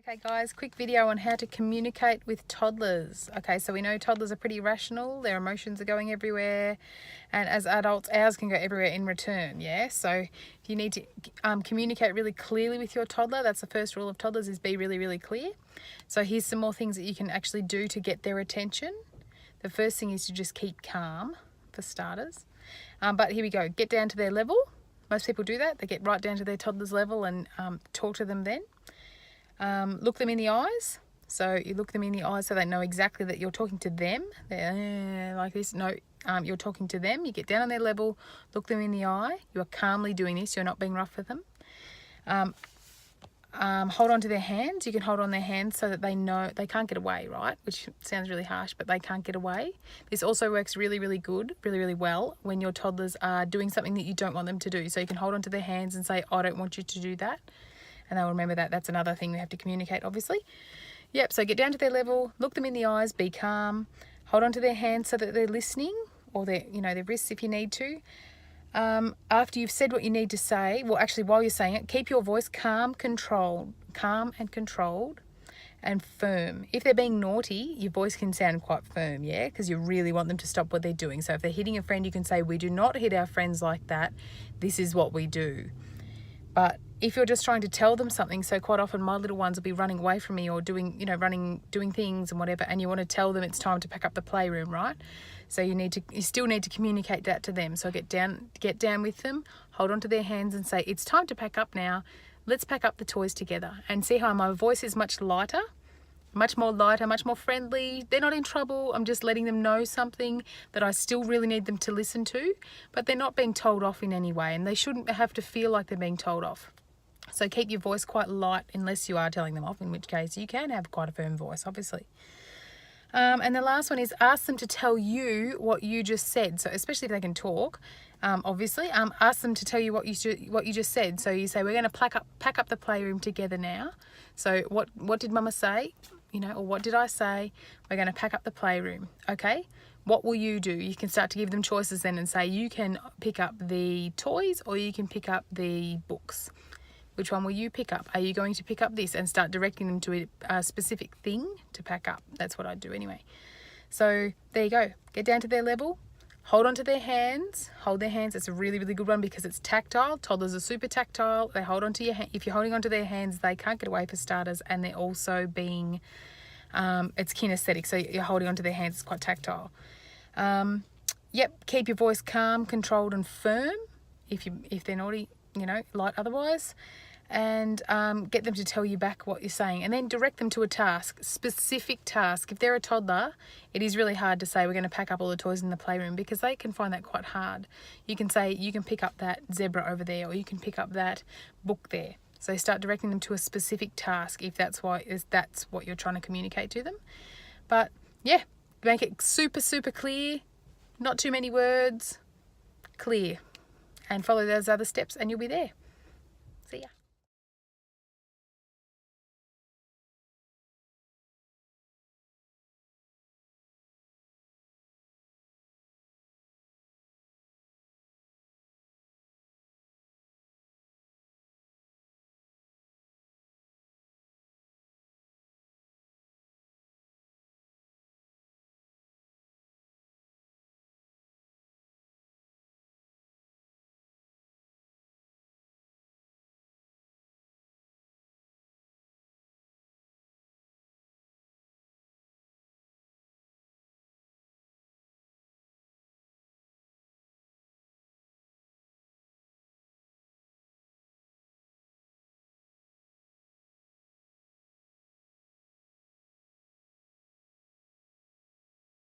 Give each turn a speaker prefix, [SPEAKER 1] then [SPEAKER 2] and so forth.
[SPEAKER 1] Okay guys, quick video on how to communicate with toddlers. Okay, so we know toddlers are pretty irrational, their emotions are going everywhere, and as adults, ours can go everywhere in return, yeah? So if you need to communicate really clearly with your toddler, that's the first rule of toddlers, is be really, really clear. So here's some more things that you can actually do to get their attention. The first thing is to just keep calm, for starters. But here we go, get down to their level. Most people do that, they get right down to their toddler's level and talk to them then. Look them in the eyes. So you look them in the eyes so they know exactly that you're talking to them. They're like this. No, you're talking to them. You get down on their level, look them in the eye. You are calmly doing this. You're not being rough with them. Hold on to their hands. You can hold on their hands so that they know they can't get away, right? Which sounds really harsh, but they can't get away. This also works really, really good, really, really well when your toddlers are doing something that you don't want them to do. So you can hold on to their hands and say, I don't want you to do that. And they'll remember that. That's another thing we have to communicate, obviously. Yep, so get down to their level, look them in the eyes, be calm, hold on to their hands so that they're listening, or their wrists if you need to. After you've said what you need to say, well, actually, while you're saying it, keep your voice calm and controlled and firm. If they're being naughty, your voice can sound quite firm, yeah, because you really want them to stop what they're doing. So if they're hitting a friend, you can say, we do not hit our friends like that. This is what we do. But if you're just trying to tell them something, so quite often my little ones will be running away from me or doing things and whatever, and you want to tell them it's time to pack up the playroom, right? So you still need to communicate that to them. So get down with them, hold on to their hands and say, it's time to pack up now. Let's pack up the toys together. And see how my voice is much lighter, much more friendly. They're not in trouble. I'm just letting them know something that I still really need them to listen to, but they're not being told off in any way, and they shouldn't have to feel like they're being told off. So keep your voice quite light unless you are telling them off, in which case you can have quite a firm voice, obviously. And the last one is ask them to tell you what you just said. So especially if they can talk, obviously, ask them to tell you what you just said. So you say, we're going to pack up the playroom together now. So what did Mama say? Or what did I say? We're going to pack up the playroom. Okay. What will you do? You can start to give them choices then and say, you can pick up the toys or you can pick up the books. Which one will you pick up? Are you going to pick up this? And start directing them to a specific thing to pack up. That's what I do anyway. So there you go. Get down to their level. Hold on to their hands. Hold their hands. It's a really, really good one because it's tactile. Toddlers are super tactile. They hold on to your hand. If you're holding onto their hands, they can't get away for starters. And they're also being, it's kinesthetic. So you're holding onto their hands. It's quite tactile. Yep. Keep your voice calm, controlled and firm. If they're naughty, light otherwise. And get them to tell you back what you're saying, and then direct them to a task, specific task. If they're a toddler, it is really hard to say we're going to pack up all the toys in the playroom because they can find that quite hard. You can say you can pick up that zebra over there, or you can pick up that book there. So start directing them to a specific task if that's what you're trying to communicate to them. But yeah, make it super, super clear, not too many words, clear, and follow those other steps and you'll be there.